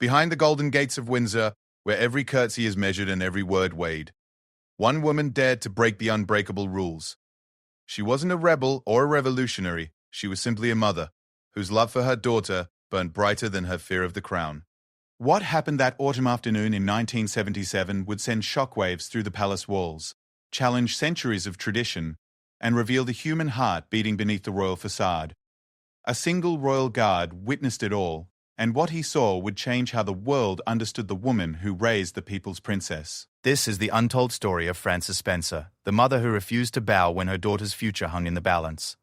behind the golden gates of Windsor, where every curtsy is measured and every word weighed, one woman dared to break the unbreakable rules. She wasn't a rebel or a revolutionary. She was simply a mother, whose love for her daughter burned brighter than her fear of the crown. What happened that autumn afternoon in 1977 would send shockwaves through the palace walls, challenge centuries of tradition, and reveal the human heart beating beneath the royal facade. A single royal guard witnessed it all, and what he saw would change how the world understood the woman who raised the people's princess. This is the untold story of Frances Spencer, the mother who refused to bow when her daughter's future hung in the balance.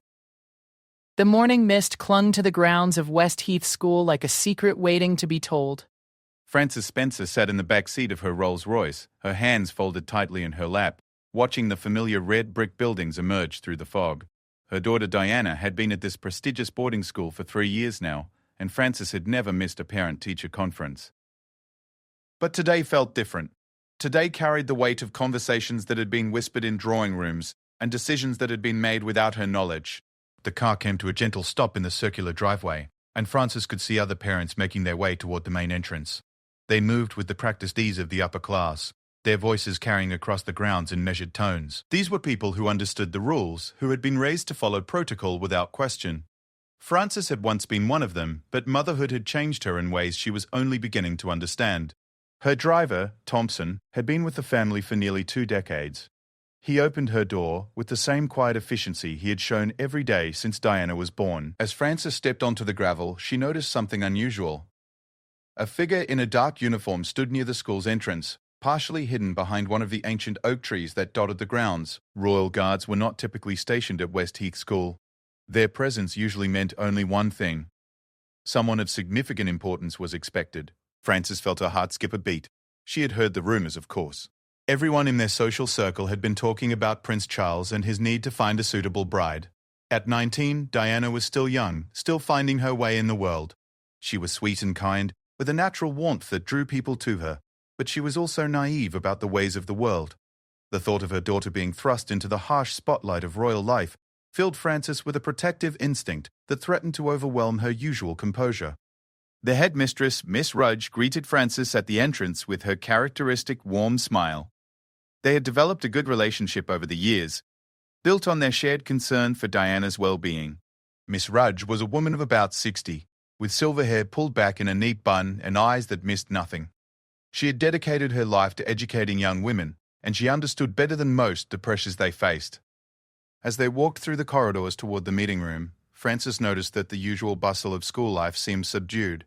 The morning mist clung to the grounds of West Heath School like a secret waiting to be told. Frances Spencer sat in the back seat of her Rolls-Royce, her hands folded tightly in her lap, watching the familiar red brick buildings emerge through the fog. Her daughter Diana had been at this prestigious boarding school for 3 years now, and Frances had never missed a parent-teacher conference. But today felt different. Today carried the weight of conversations that had been whispered in drawing rooms and decisions that had been made without her knowledge. The car came to a gentle stop in the circular driveway, and Frances could see other parents making their way toward the main entrance. They moved with the practiced ease of the upper class, their voices carrying across the grounds in measured tones. These were people who understood the rules, who had been raised to follow protocol without question. Frances had once been one of them, but motherhood had changed her in ways she was only beginning to understand. Her driver, Thompson, had been with the family for nearly 2 decades. He opened her door with the same quiet efficiency he had shown every day since Diana was born. As Frances stepped onto the gravel, she noticed something unusual. A figure in a dark uniform stood near the school's entrance, partially hidden behind one of the ancient oak trees that dotted the grounds. Royal guards were not typically stationed at West Heath School. Their presence usually meant only one thing. Someone of significant importance was expected. Frances felt her heart skip a beat. She had heard the rumors, of course. Everyone in their social circle had been talking about Prince Charles and his need to find a suitable bride. At 19, Diana was still young, still finding her way in the world. She was sweet and kind, with a natural warmth that drew people to her, but she was also naive about the ways of the world. The thought of her daughter being thrust into the harsh spotlight of royal life filled Frances with a protective instinct that threatened to overwhelm her usual composure. The headmistress, Miss Rudge, greeted Frances at the entrance with her characteristic warm smile. They had developed a good relationship over the years, built on their shared concern for Diana's well-being. Miss Rudge was a woman of about 60, with silver hair pulled back in a neat bun and eyes that missed nothing. She had dedicated her life to educating young women, and she understood better than most the pressures they faced. As they walked through the corridors toward the meeting room, Frances noticed that the usual bustle of school life seemed subdued.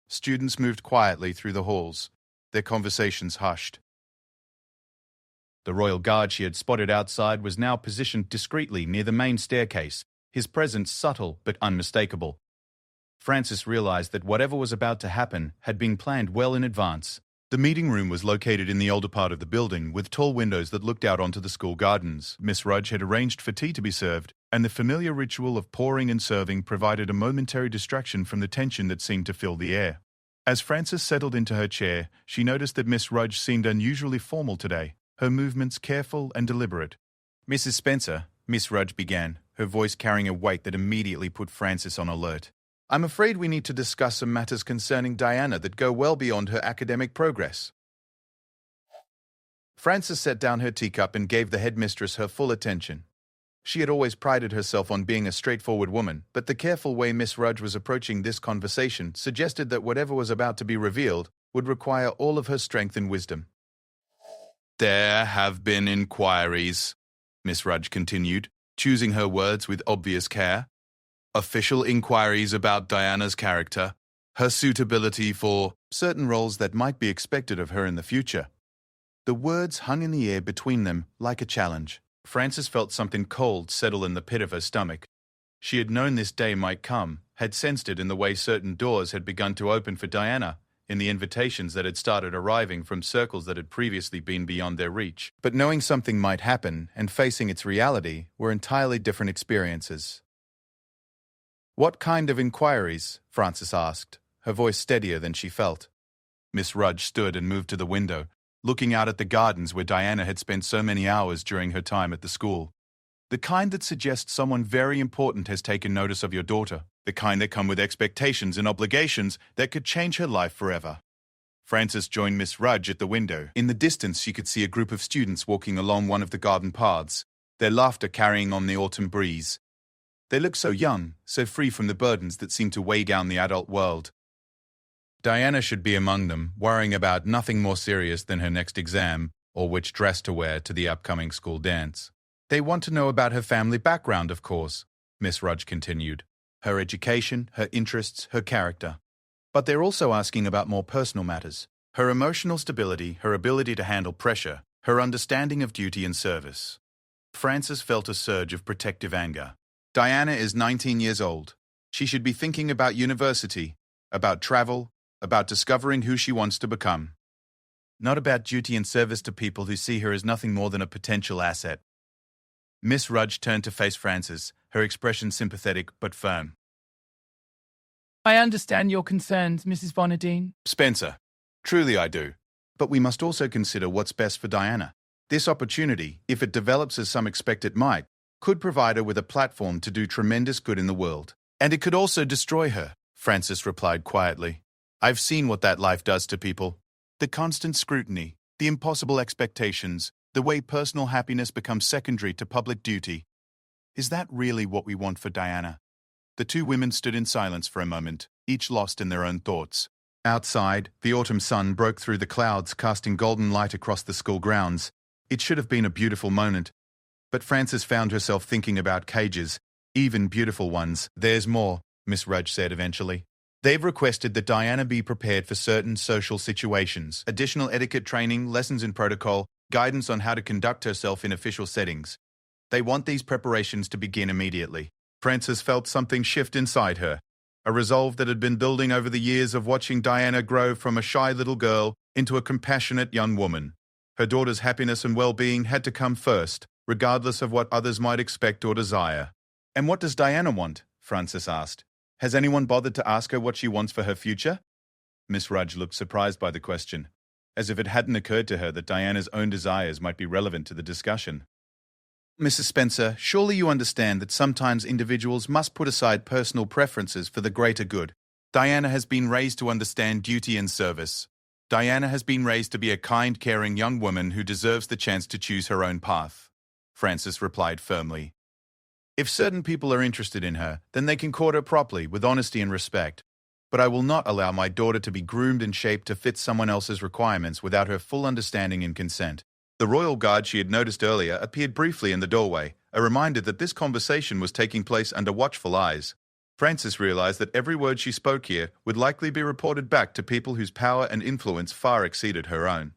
Students moved quietly through the halls, their conversations hushed. The royal guard she had spotted outside was now positioned discreetly near the main staircase, his presence subtle but unmistakable. Frances realized that whatever was about to happen had been planned well in advance. The meeting room was located in the older part of the building, with tall windows that looked out onto the school gardens. Miss Rudge had arranged for tea to be served, and the familiar ritual of pouring and serving provided a momentary distraction from the tension that seemed to fill the air. As Frances settled into her chair, she noticed that Miss Rudge seemed unusually formal today, her movements careful and deliberate. "Mrs. Spencer," Miss Rudge began, her voice carrying a weight that immediately put Frances on alert. "I'm afraid we need to discuss some matters concerning Diana that go well beyond her academic progress." Frances set down her teacup and gave the headmistress her full attention. She had always prided herself on being a straightforward woman, but the careful way Miss Rudge was approaching this conversation suggested that whatever was about to be revealed would require all of her strength and wisdom. "There have been inquiries," Miss Rudge continued, choosing her words with obvious care. "Official inquiries about Diana's character, her suitability for certain roles that might be expected of her in the future." The words hung in the air between them like a challenge. Frances felt something cold settle in the pit of her stomach. She had known this day might come, had sensed it in the way certain doors had begun to open for Diana, in the invitations that had started arriving from circles that had previously been beyond their reach. But knowing something might happen and facing its reality were entirely different experiences. "What kind of inquiries?" Frances asked, her voice steadier than she felt. Miss Rudge stood and moved to the window, looking out at the gardens where Diana had spent so many hours during her time at the school. The kind that suggests someone very important has taken notice of your daughter. The kind that come with expectations and obligations that could change her life forever. Frances joined Miss Rudge at the window. In the distance, she could see a group of students walking along one of the garden paths, their laughter carrying on the autumn breeze. They looked so young, so free from the burdens that seemed to weigh down the adult world. Diana should be among them, worrying about nothing more serious than her next exam or which dress to wear to the upcoming school dance. They want to know about her family background, of course, Miss Rudge continued. Her education, her interests, her character. But they're also asking about more personal matters. Her emotional stability, her ability to handle pressure, her understanding of duty and service. Frances felt a surge of protective anger. Diana is 19 years old. She should be thinking about university, about travel, about discovering who she wants to become. Not about duty and service to people who see her as nothing more than a potential asset. Miss Rudge turned to face Frances, her expression sympathetic but firm. I understand your concerns, Mrs. Vonadine. Spencer, truly I do. But we must also consider what's best for Diana. This opportunity, if it develops as some expect it might, could provide her with a platform to do tremendous good in the world. And it could also destroy her, Frances replied quietly. I've seen what that life does to people. The constant scrutiny, the impossible expectations, the way personal happiness becomes secondary to public duty. Is that really what we want for Diana? The two women stood in silence for a moment, each lost in their own thoughts. Outside, the autumn sun broke through the clouds, casting golden light across the school grounds. It should have been a beautiful moment. But Frances found herself thinking about cages, even beautiful ones. There's more, Miss Rudge said eventually. They've requested that Diana be prepared for certain social situations, additional etiquette training, lessons in protocol, guidance on how to conduct herself in official settings. They want these preparations to begin immediately. Frances felt something shift inside her, a resolve that had been building over the years of watching Diana grow from a shy little girl into a compassionate young woman. Her daughter's happiness and well-being had to come first, regardless of what others might expect or desire. And what does Diana want? Frances asked. Has anyone bothered to ask her what she wants for her future? Miss Rudge looked surprised by the question, as if it hadn't occurred to her that Diana's own desires might be relevant to the discussion. Mrs. Spencer, surely you understand that sometimes individuals must put aside personal preferences for the greater good. Diana has been raised to understand duty and service. Diana has been raised to be a kind, caring young woman who deserves the chance to choose her own path. Frances replied firmly. If certain people are interested in her, then they can court her properly, with honesty and respect. But I will not allow my daughter to be groomed and shaped to fit someone else's requirements without her full understanding and consent. The royal guard she had noticed earlier appeared briefly in the doorway, a reminder that this conversation was taking place under watchful eyes. Frances realized that every word she spoke here would likely be reported back to people whose power and influence far exceeded her own.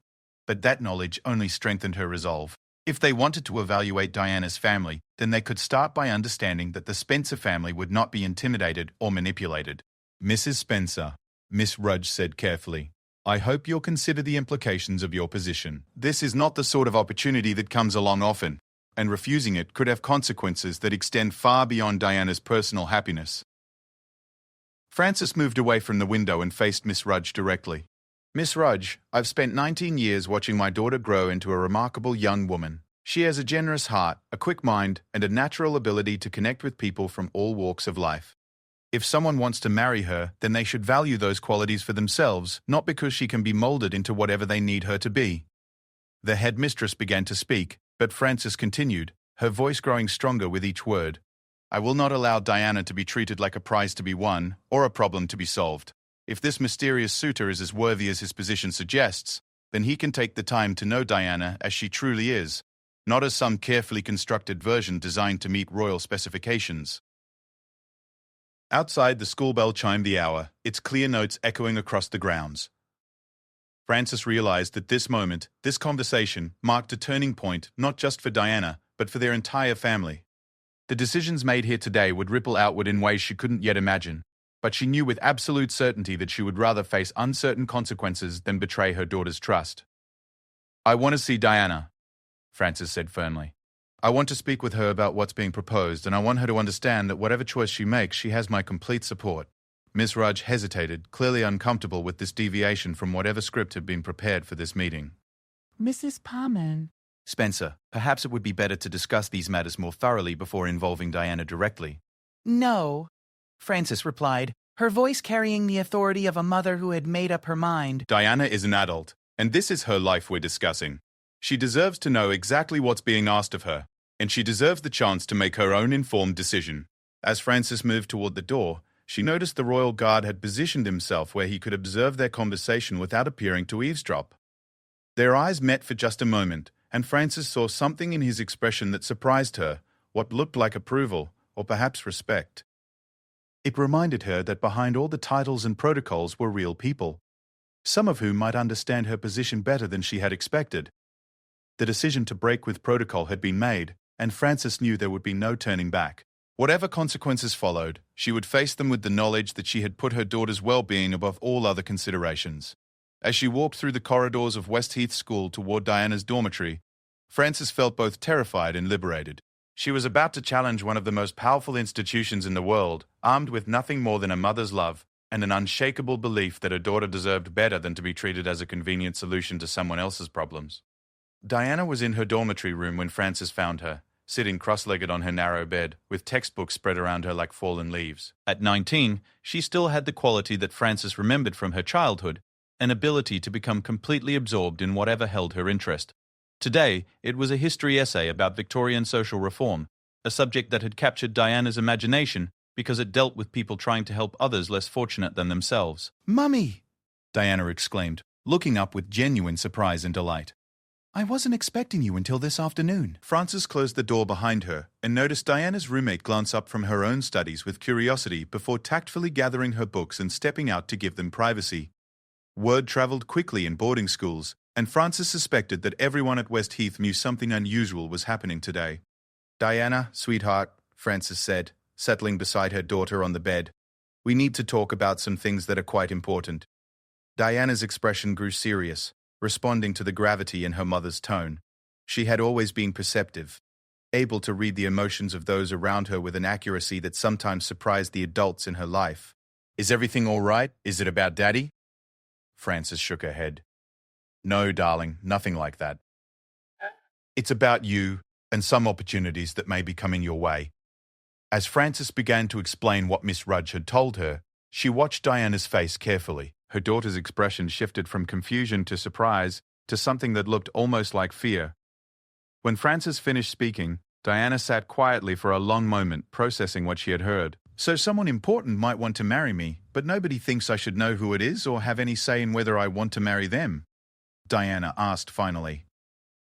But that knowledge only strengthened her resolve. If they wanted to evaluate Diana's family, then they could start by understanding that the Spencer family would not be intimidated or manipulated. Mrs. Spencer, Miss Rudge said carefully, I hope you'll consider the implications of your position. This is not the sort of opportunity that comes along often, and refusing it could have consequences that extend far beyond Diana's personal happiness. Frances moved away from the window and faced Miss Rudge directly. Miss Rudge, I've spent 19 years watching my daughter grow into a remarkable young woman. She has a generous heart, a quick mind, and a natural ability to connect with people from all walks of life. If someone wants to marry her, then they should value those qualities for themselves, not because she can be molded into whatever they need her to be. The headmistress began to speak, but Frances continued, her voice growing stronger with each word. I will not allow Diana to be treated like a prize to be won, or a problem to be solved. If this mysterious suitor is as worthy as his position suggests, then he can take the time to know Diana as she truly is, not as some carefully constructed version designed to meet royal specifications. Outside, the school bell chimed the hour, its clear notes echoing across the grounds. Frances realized that this moment, this conversation, marked a turning point not just for Diana, but for their entire family. The decisions made here today would ripple outward in ways she couldn't yet imagine, but she knew with absolute certainty that she would rather face uncertain consequences than betray her daughter's trust. I want to see Diana, Frances said firmly. I want to speak with her about what's being proposed, and I want her to understand that whatever choice she makes, she has my complete support. Miss Rudge hesitated, clearly uncomfortable with this deviation from whatever script had been prepared for this meeting. Mrs. Parman, Spencer, perhaps it would be better to discuss these matters more thoroughly before involving Diana directly. No, Frances replied, her voice carrying the authority of a mother who had made up her mind. Diana is an adult, and this is her life we're discussing. She deserves to know exactly what's being asked of her, and she deserves the chance to make her own informed decision. As Frances moved toward the door, she noticed the royal guard had positioned himself where he could observe their conversation without appearing to eavesdrop. Their eyes met for just a moment, and Frances saw something in his expression that surprised her, what looked like approval, or perhaps respect. It reminded her that behind all the titles and protocols were real people, some of whom might understand her position better than she had expected. The decision to break with protocol had been made, and Frances knew there would be no turning back. Whatever consequences followed, she would face them with the knowledge that she had put her daughter's well-being above all other considerations. As she walked through the corridors of Westheath School toward Diana's dormitory, Frances felt both terrified and liberated. She was about to challenge one of the most powerful institutions in the world, armed with nothing more than a mother's love and an unshakable belief that her daughter deserved better than to be treated as a convenient solution to someone else's problems. Diana was in her dormitory room when Frances found her, sitting cross-legged on her narrow bed, with textbooks spread around her like fallen leaves. At 19, she still had the quality that Frances remembered from her childhood, an ability to become completely absorbed in whatever held her interest. Today, it was a history essay about Victorian social reform, a subject that had captured Diana's imagination because it dealt with people trying to help others less fortunate than themselves. "Mummy!" Diana exclaimed, looking up with genuine surprise and delight. "I wasn't expecting you until this afternoon." Frances closed the door behind her and noticed Diana's roommate glance up from her own studies with curiosity before tactfully gathering her books and stepping out to give them privacy. Word travelled quickly in boarding schools, and Frances suspected that everyone at Westheath knew something unusual was happening today. "Diana, sweetheart," Frances said, settling beside her daughter on the bed. "We need to talk about some things that are quite important." Diana's expression grew serious, responding to the gravity in her mother's tone. She had always been perceptive, able to read the emotions of those around her with an accuracy that sometimes surprised the adults in her life. "Is everything all right? Is it about Daddy?" Frances shook her head. "No, darling, nothing like that. It's about you and some opportunities that may be coming your way." As Frances began to explain what Miss Rudge had told her, she watched Diana's face carefully. Her daughter's expression shifted from confusion to surprise to something that looked almost like fear. When Frances finished speaking, Diana sat quietly for a long moment, processing what she had heard. "So someone important might want to marry me, but nobody thinks I should know who it is or have any say in whether I want to marry them?" Diana asked finally.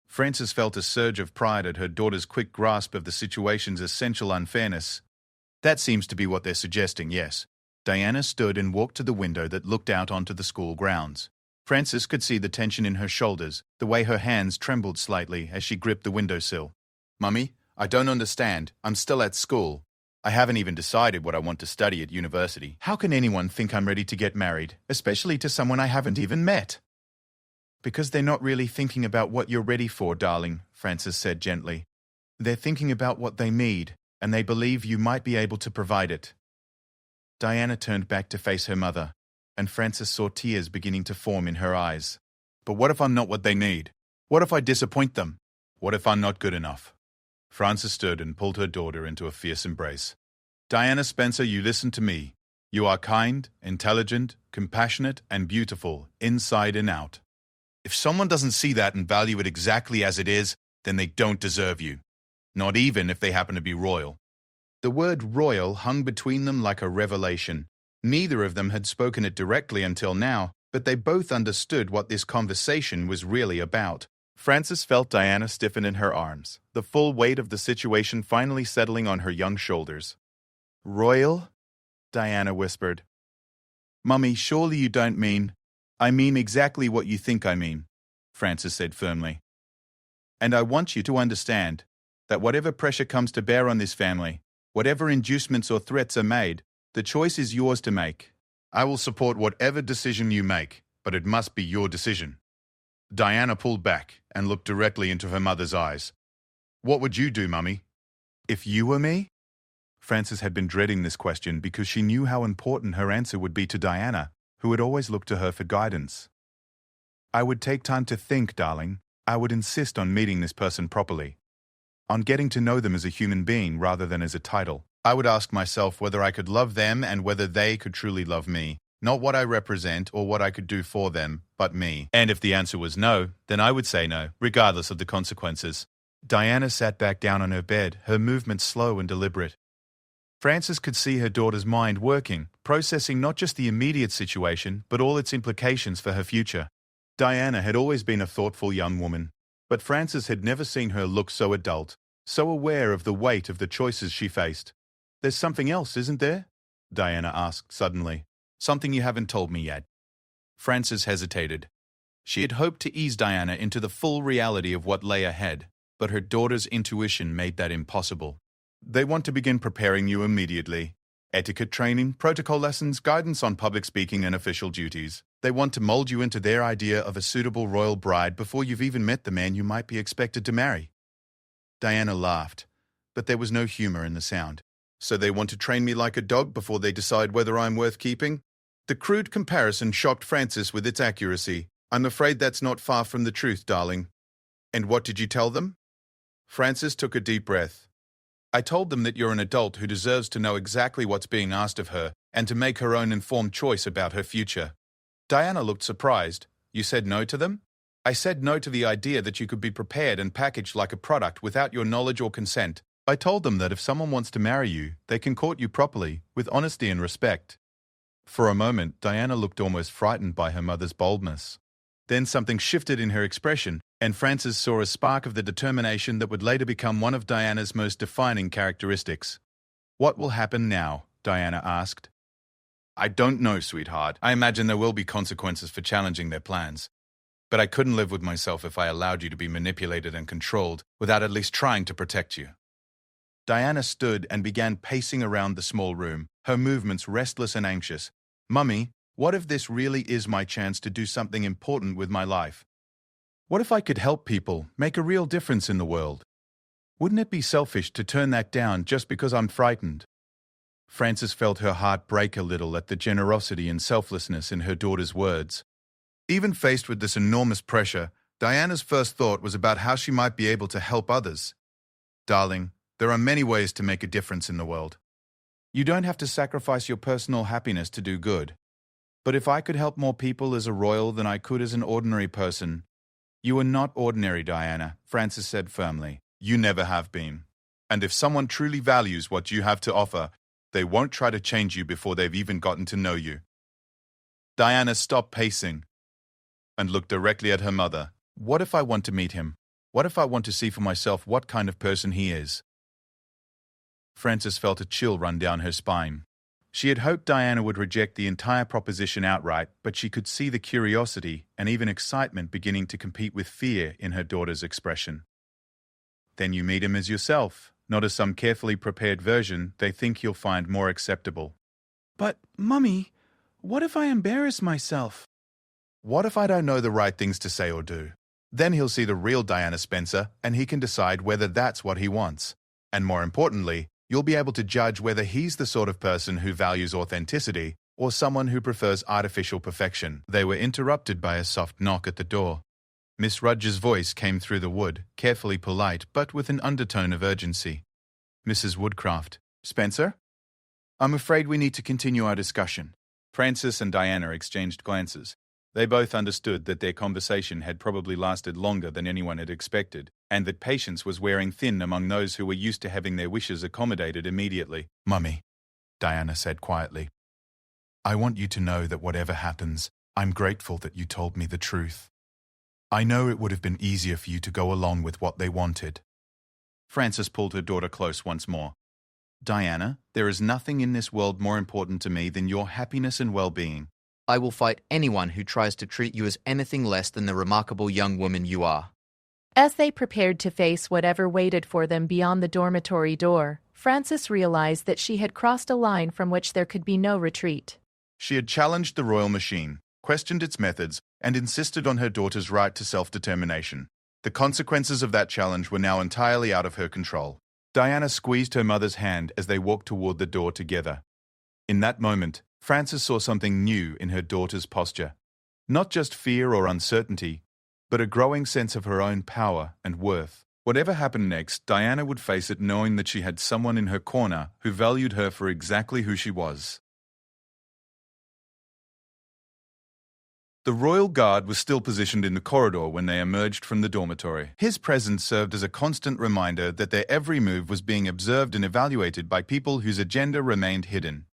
Frances felt a surge of pride at her daughter's quick grasp of the situation's essential unfairness. "That seems to be what they're suggesting, yes." Diana stood and walked to the window that looked out onto the school grounds. Frances could see the tension in her shoulders, the way her hands trembled slightly as she gripped the windowsill. "Mummy, I don't understand. I'm still at school. I haven't even decided what I want to study at university. How can anyone think I'm ready to get married, especially to someone I haven't even met?" "Because they're not really thinking about what you're ready for, darling," Frances said gently. "They're thinking about what they need, and they believe you might be able to provide it." Diana turned back to face her mother, and Frances saw tears beginning to form in her eyes. "But what if I'm not what they need? What if I disappoint them? What if I'm not good enough?" Frances stood and pulled her daughter into a fierce embrace. "Diana Spencer, you listen to me. You are kind, intelligent, compassionate, and beautiful, inside and out. If someone doesn't see that and value it exactly as it is, then they don't deserve you. Not even if they happen to be royal." The word royal hung between them like a revelation. Neither of them had spoken it directly until now, but they both understood what this conversation was really about. Frances felt Diana stiffen in her arms, the full weight of the situation finally settling on her young shoulders. "Royal?" Diana whispered. "Mummy, surely you don't mean—" "I mean exactly what you think I mean," Frances said firmly. "And I want you to understand that whatever pressure comes to bear on this family, whatever inducements or threats are made, the choice is yours to make. I will support whatever decision you make, but it must be your decision." Diana pulled back and looked directly into her mother's eyes. "What would you do, Mummy?" "If you were me?" Frances had been dreading this question because she knew how important her answer would be to Diana, who had always looked to her for guidance. "I would take time to think, darling. I would insist on meeting this person properly, on getting to know them as a human being rather than as a title. I would ask myself whether I could love them and whether they could truly love me. Not what I represent or what I could do for them, but me. And if the answer was no, then I would say no, regardless of the consequences. Diana sat back down on her bed, her movements slow and deliberate. Frances could see her daughter's mind working, processing not just the immediate situation, but all its implications for her future. Diana had always been a thoughtful young woman, but Frances had never seen her look so adult, so aware of the weight of the choices she faced. "There's something else, isn't there?" Diana asked suddenly. "Something you haven't told me yet." Frances hesitated. She had hoped to ease Diana into the full reality of what lay ahead, but her daughter's intuition made that impossible. "They want to begin preparing you immediately. Etiquette training, protocol lessons, guidance on public speaking and official duties. They want to mold you into their idea of a suitable royal bride before you've even met the man you might be expected to marry." Diana laughed, but there was no humor in the sound. "So they want to train me like a dog before they decide whether I'm worth keeping?" The crude comparison shocked Frances with its accuracy. "I'm afraid that's not far from the truth, darling." "And what did you tell them?" Frances took a deep breath. "I told them that you're an adult who deserves to know exactly what's being asked of her and to make her own informed choice about her future." Diana looked surprised. "You said no to them?" "I said no to the idea that you could be prepared and packaged like a product without your knowledge or consent. I told them that if someone wants to marry you, they can court you properly, with honesty and respect." For a moment, Diana looked almost frightened by her mother's boldness. Then something shifted in her expression, and Frances saw a spark of the determination that would later become one of Diana's most defining characteristics. "What will happen now?" Diana asked. "I don't know, sweetheart. I imagine there will be consequences for challenging their plans. But I couldn't live with myself if I allowed you to be manipulated and controlled without at least trying to protect you." Diana stood and began pacing around the small room, her movements restless and anxious. "Mummy, what if this really is my chance to do something important with my life? What if I could help people, make a real difference in the world? Wouldn't it be selfish to turn that down just because I'm frightened?" Frances felt her heart break a little at the generosity and selflessness in her daughter's words. Even faced with this enormous pressure, Diana's first thought was about how she might be able to help others. "Darling, there are many ways to make a difference in the world. You don't have to sacrifice your personal happiness to do good. But if I could help more people as a royal than I could as an ordinary person—" "You are not ordinary, Diana," Frances said firmly. "You never have been. And if someone truly values what you have to offer, they won't try to change you before they've even gotten to know you." Diana stopped pacing and looked directly at her mother. "What if I want to meet him? What if I want to see for myself what kind of person he is?" Frances felt a chill run down her spine. She had hoped Diana would reject the entire proposition outright, but she could see the curiosity and even excitement beginning to compete with fear in her daughter's expression. "Then you meet him as yourself, not as some carefully prepared version they think you'll find more acceptable." "But, Mummy, what if I embarrass myself?" "What if I don't know the right things to say or do? Then he'll see the real Diana Spencer, and he can decide whether that's what he wants. And more importantly, you'll be able to judge whether he's the sort of person who values authenticity or someone who prefers artificial perfection." They were interrupted by a soft knock at the door. Miss Rudge's voice came through the wood, carefully polite, but with an undertone of urgency. "Mrs. Woodcraft." "Spencer?" "I'm afraid we need to continue our discussion." Frances and Diana exchanged glances. They both understood that their conversation had probably lasted longer than anyone had expected, and that patience was wearing thin among those who were used to having their wishes accommodated immediately. "Mummy," Diana said quietly, "I want you to know that whatever happens, I'm grateful that you told me the truth. I know it would have been easier for you to go along with what they wanted." Frances pulled her daughter close once more. "Diana, there is nothing in this world more important to me than your happiness and well-being. I will fight anyone who tries to treat you as anything less than the remarkable young woman you are." As they prepared to face whatever waited for them beyond the dormitory door, Frances realized that she had crossed a line from which there could be no retreat. She had challenged the royal machine, questioned its methods, and insisted on her daughter's right to self-determination. The consequences of that challenge were now entirely out of her control. Diana squeezed her mother's hand as they walked toward the door together. In that moment, Frances saw something new in her daughter's posture. Not just fear or uncertainty, but a growing sense of her own power and worth. Whatever happened next, Diana would face it knowing that she had someone in her corner who valued her for exactly who she was. The royal guard was still positioned in the corridor when they emerged from the dormitory. His presence served as a constant reminder that their every move was being observed and evaluated by people whose agenda remained hidden.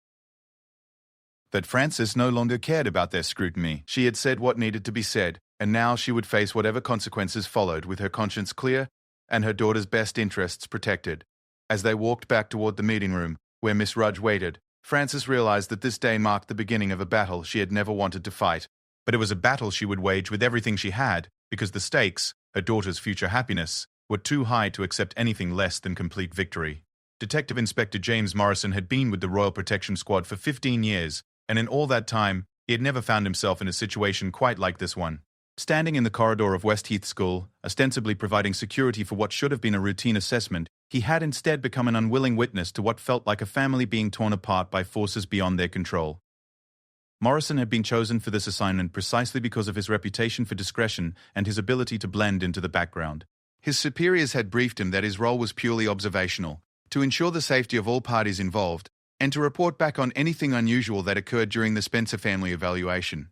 That Frances no longer cared about their scrutiny. She had said what needed to be said, and now she would face whatever consequences followed with her conscience clear and her daughter's best interests protected. As they walked back toward the meeting room, where Miss Rudge waited, Frances realized that this day marked the beginning of a battle she had never wanted to fight. But it was a battle she would wage with everything she had, because the stakes, her daughter's future happiness, were too high to accept anything less than complete victory. Detective Inspector James Morrison had been with the Royal Protection Squad for 15 years, and in all that time, he had never found himself in a situation quite like this one. Standing in the corridor of Westheath School, ostensibly providing security for what should have been a routine assessment, he had instead become an unwilling witness to what felt like a family being torn apart by forces beyond their control. Morrison had been chosen for this assignment precisely because of his reputation for discretion and his ability to blend into the background. His superiors had briefed him that his role was purely observational, to ensure the safety of all parties involved, and to report back on anything unusual that occurred during the Spencer family evaluation.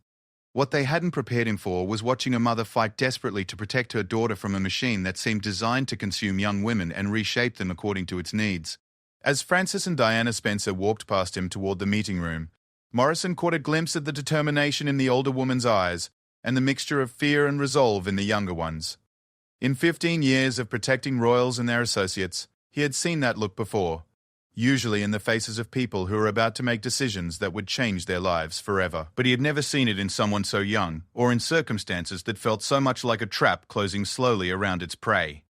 What they hadn't prepared him for was watching a mother fight desperately to protect her daughter from a machine that seemed designed to consume young women and reshape them according to its needs. As Frances and Diana Spencer walked past him toward the meeting room, Morrison caught a glimpse of the determination in the older woman's eyes and the mixture of fear and resolve in the younger one's. In 15 years of protecting royals and their associates, he had seen that look before, usually in the faces of people who were about to make decisions that would change their lives forever. But he had never seen it in someone so young, or in circumstances that felt so much like a trap closing slowly around its prey.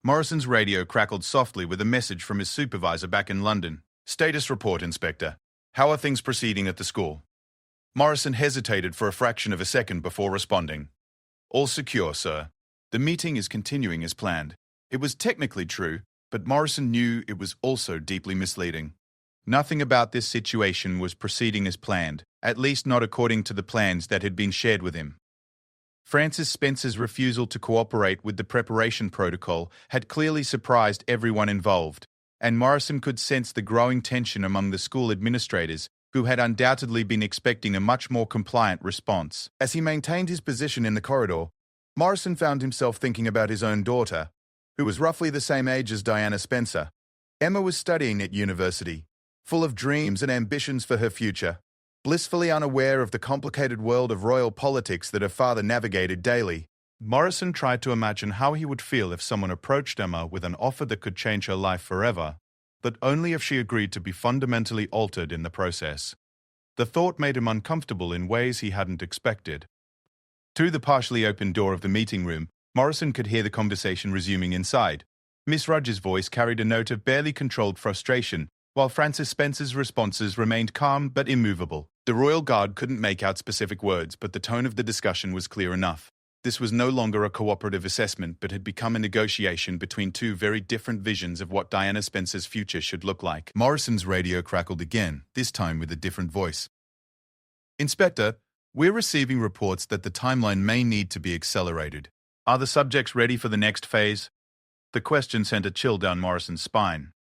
Morrison's radio crackled softly with a message from his supervisor back in London. "Status report, Inspector. How are things proceeding at the school?" Morrison hesitated for a fraction of a second before responding. "All secure, sir. The meeting is continuing as planned." It was technically true, but Morrison knew it was also deeply misleading. Nothing about this situation was proceeding as planned, at least not according to the plans that had been shared with him. Frances Spencer's refusal to cooperate with the preparation protocol had clearly surprised everyone involved, and Morrison could sense the growing tension among the school administrators, who had undoubtedly been expecting a much more compliant response. As he maintained his position in the corridor, Morrison found himself thinking about his own daughter, who was roughly the same age as Diana Spencer. Emma was studying at university, full of dreams and ambitions for her future, blissfully unaware of the complicated world of royal politics that her father navigated daily. Morrison tried to imagine how he would feel if someone approached Emma with an offer that could change her life forever, but only if she agreed to be fundamentally altered in the process. The thought made him uncomfortable in ways he hadn't expected. Through the partially open door of the meeting room, Morrison could hear the conversation resuming inside. Miss Rudge's voice carried a note of barely controlled frustration, while Frances Spencer's responses remained calm but immovable. The royal guard couldn't make out specific words, but the tone of the discussion was clear enough. This was no longer a cooperative assessment, but had become a negotiation between two very different visions of what Diana Spencer's future should look like. Morrison's radio crackled again, this time with a different voice. "Inspector, we're receiving reports that the timeline may need to be accelerated. Are the subjects ready for the next phase?" The question sent a chill down Morrison's spine.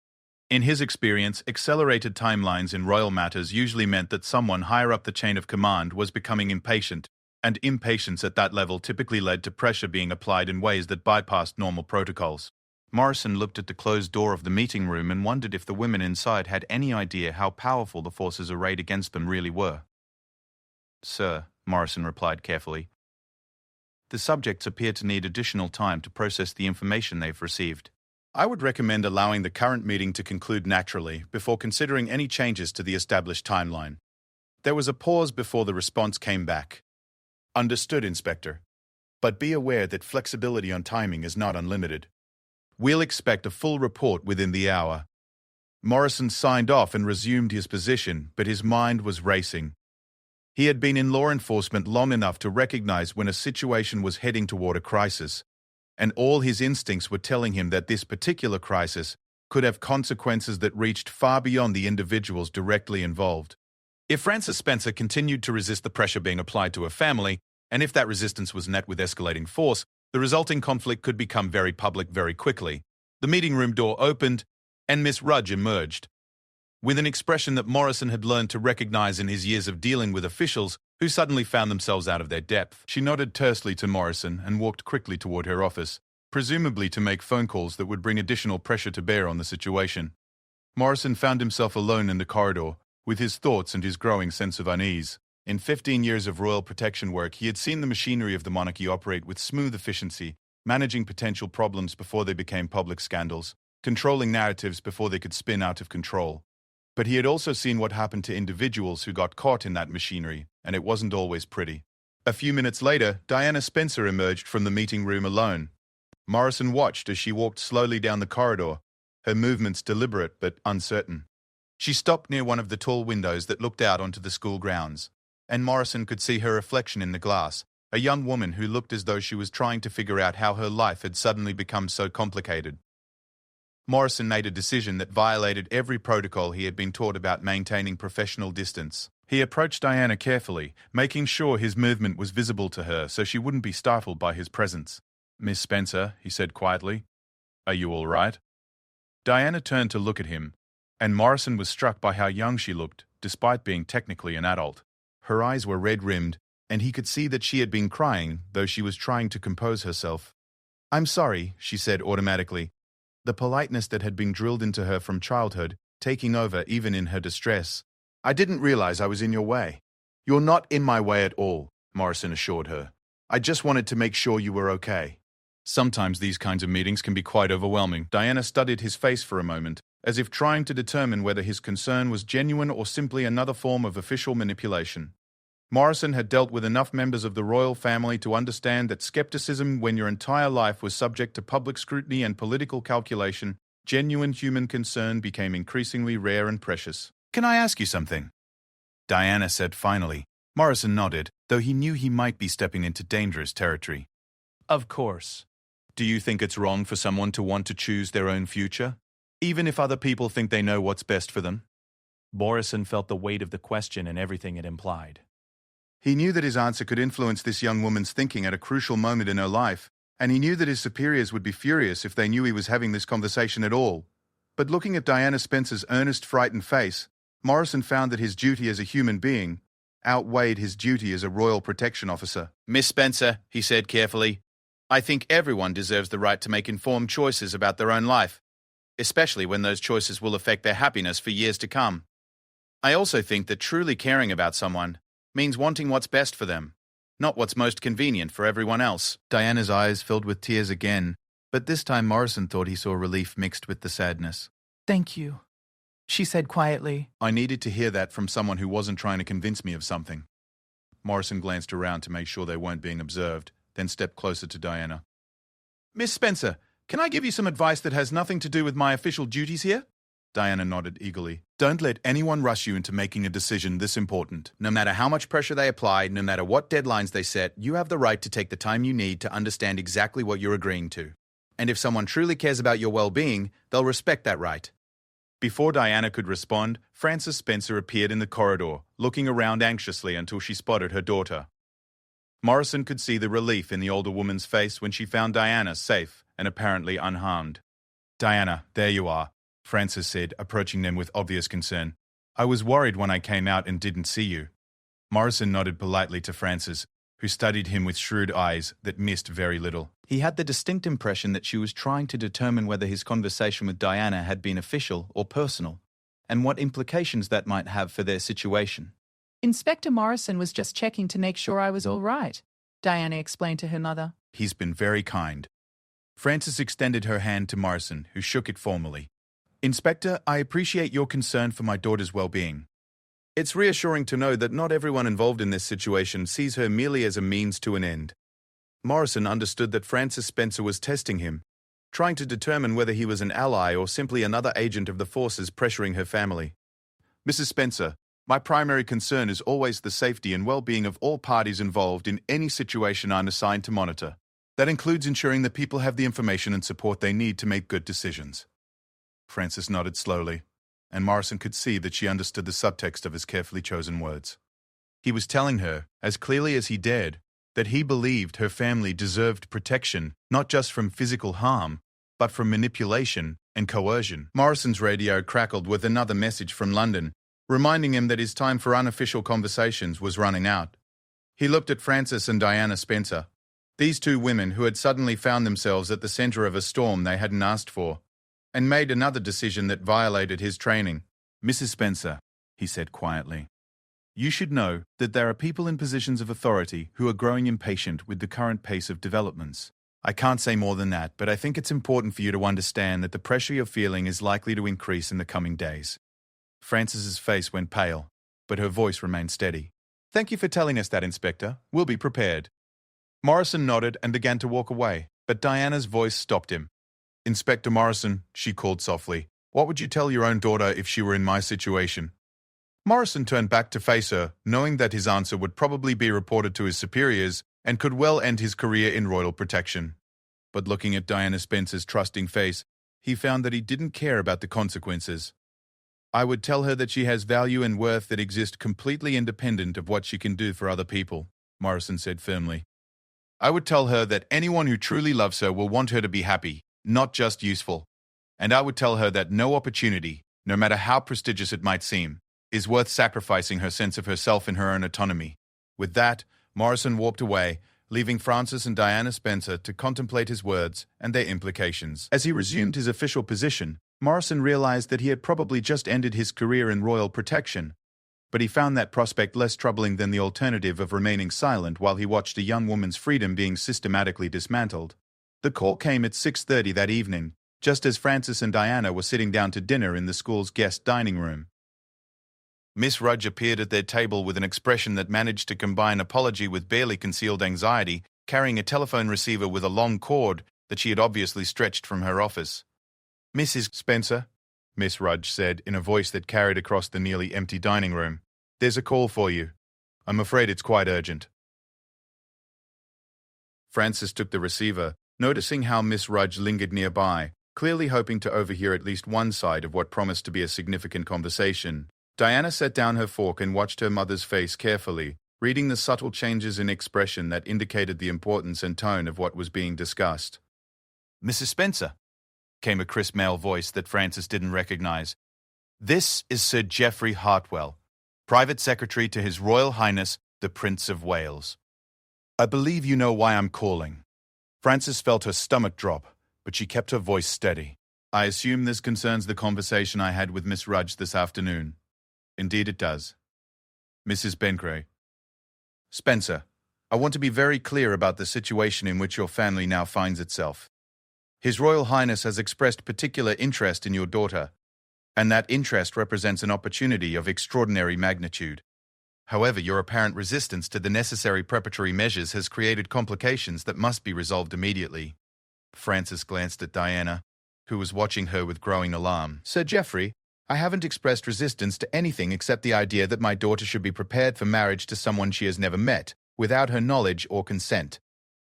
In his experience, accelerated timelines in royal matters usually meant that someone higher up the chain of command was becoming impatient, and impatience at that level typically led to pressure being applied in ways that bypassed normal protocols. Morrison looked at the closed door of the meeting room and wondered if the women inside had any idea how powerful the forces arrayed against them really were. "Sir," Morrison replied carefully, "the subjects appear to need additional time to process the information they've received. I would recommend allowing the current meeting to conclude naturally before considering any changes to the established timeline." There was a pause before the response came back. "Understood, Inspector. But be aware that flexibility on timing is not unlimited. We'll expect a full report within the hour." Morrison signed off and resumed his position, but his mind was racing. He had been in law enforcement long enough to recognize when a situation was heading toward a crisis, and all his instincts were telling him that this particular crisis could have consequences that reached far beyond the individuals directly involved. If Frances Spencer continued to resist the pressure being applied to her family, and if that resistance was met with escalating force, the resulting conflict could become very public very quickly. The meeting room door opened, and Miss Rudge emerged, with an expression that Morrison had learned to recognize in his years of dealing with officials who suddenly found themselves out of their depth. She nodded tersely to Morrison and walked quickly toward her office, presumably to make phone calls that would bring additional pressure to bear on the situation. Morrison found himself alone in the corridor, with his thoughts and his growing sense of unease. In 15 years of royal protection work, he had seen the machinery of the monarchy operate with smooth efficiency, managing potential problems before they became public scandals, controlling narratives before they could spin out of control. But he had also seen what happened to individuals who got caught in that machinery, and it wasn't always pretty. A few minutes later, Diana Spencer emerged from the meeting room alone. Morrison watched as she walked slowly down the corridor, her movements deliberate but uncertain. She stopped near one of the tall windows that looked out onto the school grounds, and Morrison could see her reflection in the glass, a young woman who looked as though she was trying to figure out how her life had suddenly become so complicated. Morrison made a decision that violated every protocol he had been taught about maintaining professional distance. He approached Diana carefully, making sure his movement was visible to her so she wouldn't be startled by his presence. "Miss Spencer," he said quietly, "are you all right?" Diana turned to look at him, and Morrison was struck by how young she looked, despite being technically an adult. Her eyes were red-rimmed, and he could see that she had been crying, though she was trying to compose herself. "I'm sorry," she said automatically, the politeness that had been drilled into her from childhood taking over even in her distress. "I didn't realize I was in your way." "You're not in my way at all," Morrison assured her. "I just wanted to make sure you were okay." Sometimes these kinds of meetings can be quite overwhelming. Diana studied his face for a moment, as if trying to determine whether his concern was genuine or simply another form of official manipulation. Morrison had dealt with enough members of the royal family to understand that skepticism when your entire life was subject to public scrutiny and political calculation, genuine human concern became increasingly rare and precious. "Can I ask you something?" Diana said finally. Morrison nodded, though he knew he might be stepping into dangerous territory. "Of course. Do you think it's wrong for someone to want to choose their own future, even if other people think they know what's best for them?" Morrison felt the weight of the question and everything it implied. He knew that his answer could influence this young woman's thinking at a crucial moment in her life, and he knew that his superiors would be furious if they knew he was having this conversation at all. But looking at Diana Spencer's earnest, frightened face, Morrison found that his duty as a human being outweighed his duty as a royal protection officer. "Miss Spencer," he said carefully, "I think everyone deserves the right to make informed choices about their own life, especially when those choices will affect their happiness for years to come. I also think that truly caring about someone means wanting what's best for them, not what's most convenient for everyone else." Diana's eyes filled with tears again, but this time Morrison thought he saw relief mixed with the sadness. "Thank you," she said quietly. I needed to hear that from someone who wasn't trying to convince me of something. Morrison glanced around to make sure they weren't being observed, then stepped closer to Diana. "Miss Spencer, can I give you some advice that has nothing to do with my official duties here?" Diana nodded eagerly. "Don't let anyone rush you into making a decision this important. No matter how much pressure they apply, no matter what deadlines they set, you have the right to take the time you need to understand exactly what you're agreeing to. And if someone truly cares about your well-being, they'll respect that right." Before Diana could respond, Frances Spencer appeared in the corridor, looking around anxiously until she spotted her daughter. Morrison could see the relief in the older woman's face when she found Diana safe and apparently unharmed. "Diana, there you are," Frances said, approaching them with obvious concern. "I was worried when I came out and didn't see you." Morrison nodded politely to Frances, who studied him with shrewd eyes that missed very little. He had the distinct impression that she was trying to determine whether his conversation with Diana had been official or personal, and what implications that might have for their situation. "Inspector Morrison was just checking to make sure I was all right," Diana explained to her mother. "He's been very kind." Frances extended her hand to Morrison, who shook it formally. "Inspector, I appreciate your concern for my daughter's well-being. It's reassuring to know that not everyone involved in this situation sees her merely as a means to an end." Morrison understood that Frances Spencer was testing him, trying to determine whether he was an ally or simply another agent of the forces pressuring her family. "Mrs. Spencer, my primary concern is always the safety and well-being of all parties involved in any situation I'm assigned to monitor. That includes ensuring that people have the information and support they need to make good decisions." Frances nodded slowly, and Morrison could see that she understood the subtext of his carefully chosen words. He was telling her, as clearly as he dared, that he believed her family deserved protection, not just from physical harm, but from manipulation and coercion. Morrison's radio crackled with another message from London, reminding him that his time for unofficial conversations was running out. He looked at Frances and Diana Spencer, these two women who had suddenly found themselves at the center of a storm they hadn't asked for, and made another decision that violated his training. "Mrs. Spencer," he said quietly, "you should know that there are people in positions of authority who are growing impatient with the current pace of developments. I can't say more than that, but I think it's important for you to understand that the pressure you're feeling is likely to increase in the coming days." Frances's face went pale, but her voice remained steady. "Thank you for telling us that, Inspector. We'll be prepared." Morrison nodded and began to walk away, but Diana's voice stopped him. "Inspector Morrison," she called softly, "what would you tell your own daughter if she were in my situation?" Morrison turned back to face her, knowing that his answer would probably be reported to his superiors and could well end his career in royal protection. But looking at Diana Spencer's trusting face, he found that he didn't care about the consequences. "I would tell her that she has value and worth that exist completely independent of what she can do for other people," Morrison said firmly. "I would tell her that anyone who truly loves her will want her to be happy, not just useful. And I would tell her that no opportunity, no matter how prestigious it might seem, is worth sacrificing her sense of herself and her own autonomy." With that, Morrison walked away, leaving Frances and Diana Spencer to contemplate his words and their implications. As he resumed his official position, Morrison realized that he had probably just ended his career in royal protection, but he found that prospect less troubling than the alternative of remaining silent while he watched a young woman's freedom being systematically dismantled. The call came at 6:30 that evening, just as Frances and Diana were sitting down to dinner in the school's guest dining room. Miss Rudge appeared at their table with an expression that managed to combine apology with barely concealed anxiety, carrying a telephone receiver with a long cord that she had obviously stretched from her office. "Mrs. Spencer," Miss Rudge said in a voice that carried across the nearly empty dining room, "there's a call for you. I'm afraid it's quite urgent." Frances took the receiver, noticing how Miss Rudge lingered nearby, clearly hoping to overhear at least one side of what promised to be a significant conversation. Diana set down her fork and watched her mother's face carefully, reading the subtle changes in expression that indicated the importance and tone of what was being discussed. "Mrs. Spencer," came a crisp male voice that Frances didn't recognize. "This is Sir Geoffrey Hartwell, Private Secretary to His Royal Highness, the Prince of Wales. I believe you know why I'm calling." Frances felt her stomach drop, but she kept her voice steady. "I assume this concerns the conversation I had with Miss Rudge this afternoon." "Indeed it does." "Mrs. Bencray." "Spencer, I want to be very clear about the situation in which your family now finds itself. His Royal Highness has expressed particular interest in your daughter, and that interest represents an opportunity of extraordinary magnitude. However, your apparent resistance to the necessary preparatory measures has created complications that must be resolved immediately." Frances glanced at Diana, who was watching her with growing alarm. "Sir Geoffrey, I haven't expressed resistance to anything except the idea that my daughter should be prepared for marriage to someone she has never met, without her knowledge or consent.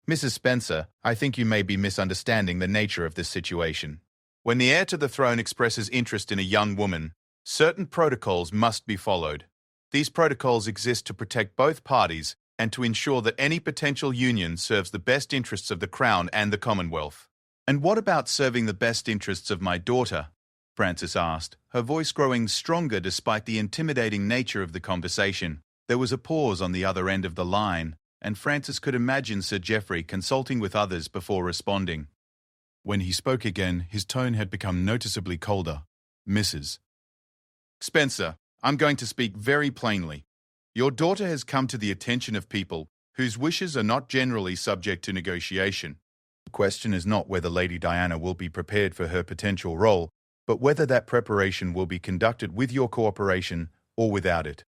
Mrs. Spencer, I think you may be misunderstanding the nature of this situation. When the heir to the throne expresses interest in a young woman, certain protocols must be followed. These protocols exist to protect both parties and to ensure that any potential union serves the best interests of the Crown and the Commonwealth." "And what about serving the best interests of my daughter?" Frances asked, her voice growing stronger despite the intimidating nature of the conversation. There was a pause on the other end of the line, and Frances could imagine Sir Geoffrey consulting with others before responding. When he spoke again, his tone had become noticeably colder. "Mrs. Spencer, I'm going to speak very plainly. Your daughter has come to the attention of people whose wishes are not generally subject to negotiation. The question is not whether Lady Diana will be prepared for her potential role, but whether that preparation will be conducted with your cooperation or without it."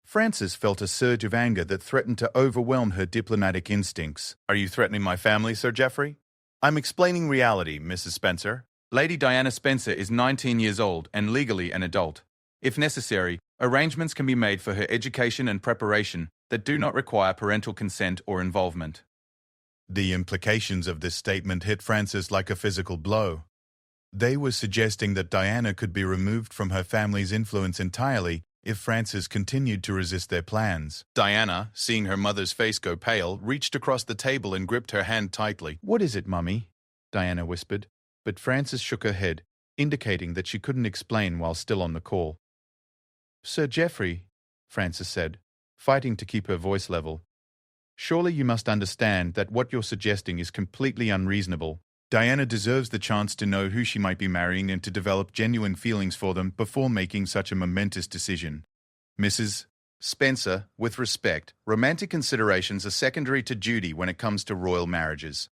Frances felt a surge of anger that threatened to overwhelm her diplomatic instincts. "Are you threatening my family, Sir Geoffrey?" "I'm explaining reality, Mrs. Spencer. Lady Diana Spencer is 19 years old and legally an adult. If necessary, arrangements can be made for her education and preparation that do not require parental consent or involvement." The implications of this statement hit Frances like a physical blow. They were suggesting that Diana could be removed from her family's influence entirely if Frances continued to resist their plans. Diana, seeing her mother's face go pale, reached across the table and gripped her hand tightly. "What is it, Mummy?" Diana whispered, but Frances shook her head, indicating that she couldn't explain while still on the call. "Sir Geoffrey," Frances said, fighting to keep her voice level, "surely you must understand that what you're suggesting is completely unreasonable. Diana deserves the chance to know who she might be marrying and to develop genuine feelings for them before making such a momentous decision. Mrs. Spencer, with respect, romantic considerations are secondary to duty when it comes to royal marriages.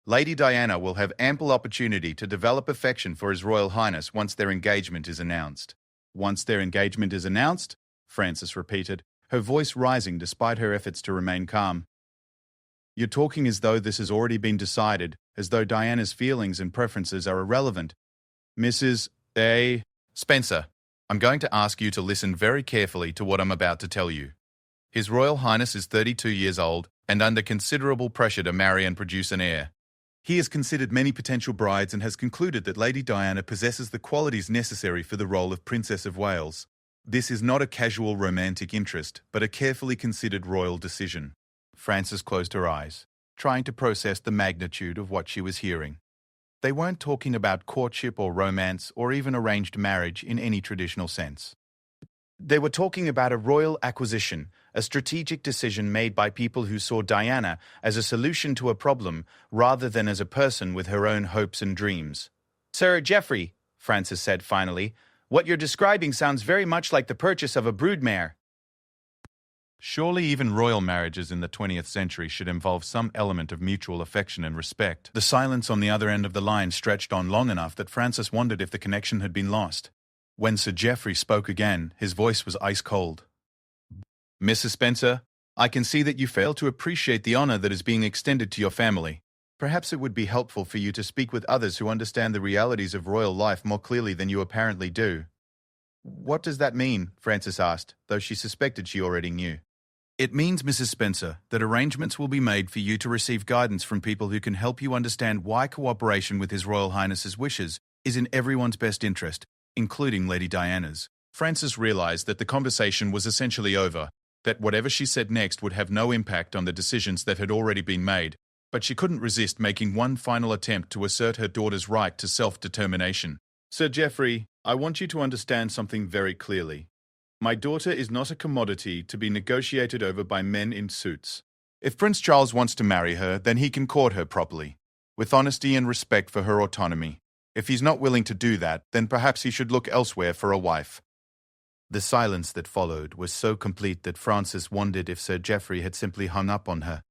Lady Diana will have ample opportunity to develop affection for His Royal Highness once their engagement is announced." "Once their engagement is announced?" Frances repeated, her voice rising despite her efforts to remain calm. "You're talking as though this has already been decided, as though Diana's feelings and preferences are irrelevant. Mrs. A. Spencer, I'm going to ask you to listen very carefully to what I'm about to tell you. His Royal Highness is 32 years old and under considerable pressure to marry and produce an heir. He has considered many potential brides and has concluded that Lady Diana possesses the qualities necessary for the role of Princess of Wales. This is not a casual romantic interest, but a carefully considered royal decision." Frances closed her eyes, trying to process the magnitude of what she was hearing. They weren't talking about courtship or romance or even arranged marriage in any traditional sense. They were talking about a royal acquisition, a strategic decision made by people who saw Diana as a solution to a problem rather than as a person with her own hopes and dreams. "Sir Geoffrey," Frances said finally, "what you're describing sounds very much like the purchase of a broodmare." Surely even royal marriages in the 20th century should involve some element of mutual affection and respect. The silence on the other end of the line stretched on long enough that Frances wondered if the connection had been lost. When Sir Geoffrey spoke again, his voice was ice cold. "Mrs. Spencer, I can see that you fail to appreciate the honor that is being extended to your family. Perhaps it would be helpful for you to speak with others who understand the realities of royal life more clearly than you apparently do." "What does that mean?" Frances asked, though she suspected she already knew. "It means, Mrs. Spencer, that arrangements will be made for you to receive guidance from people who can help you understand why cooperation with His Royal Highness's wishes is in everyone's best interest, including Lady Diana's." Frances realized that the conversation was essentially over, that whatever she said next would have no impact on the decisions that had already been made, but she couldn't resist making one final attempt to assert her daughter's right to self-determination. "Sir Geoffrey, I want you to understand something very clearly. My daughter is not a commodity to be negotiated over by men in suits. If Prince Charles wants to marry her, then he can court her properly, with honesty and respect for her autonomy. If he's not willing to do that, then perhaps he should look elsewhere for a wife." The silence that followed was so complete that Frances wondered if Sir Geoffrey had simply hung up on her.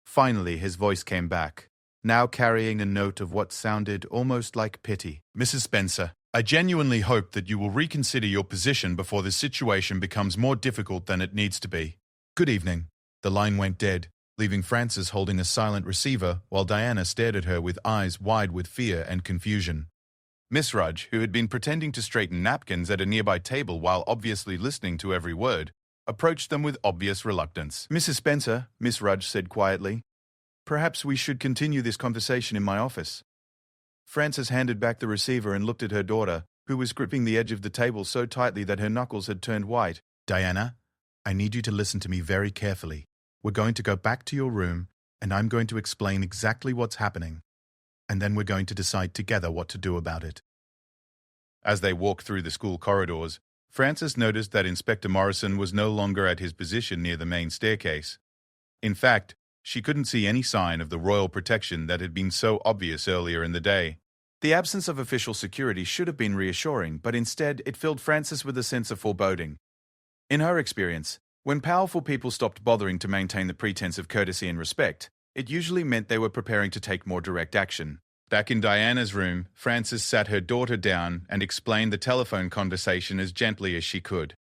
Finally, his voice came back, now carrying a note of what sounded almost like pity. "Mrs. Spencer, I genuinely hope that you will reconsider your position before this situation becomes more difficult than it needs to be. Good evening." The line went dead, leaving Frances holding a silent receiver while Diana stared at her with eyes wide with fear and confusion. Miss Rudge, who had been pretending to straighten napkins at a nearby table while obviously listening to every word, approached them with obvious reluctance. "Mrs. Spencer," Miss Rudge said quietly, "perhaps we should continue this conversation in my office." Frances handed back the receiver and looked at her daughter, who was gripping the edge of the table so tightly that her knuckles had turned white. "Diana, I need you to listen to me very carefully. We're going to go back to your room, and I'm going to explain exactly what's happening. And then we're going to decide together what to do about it." As they walked through the school corridors, Frances noticed that Inspector Morrison was no longer at his position near the main staircase. In fact, she couldn't see any sign of the royal protection that had been so obvious earlier in the day. The absence of official security should have been reassuring, but instead it filled Frances with a sense of foreboding. In her experience, when powerful people stopped bothering to maintain the pretense of courtesy and respect, it usually meant they were preparing to take more direct action. Back in Diana's room, Frances sat her daughter down and explained the telephone conversation as gently as she could.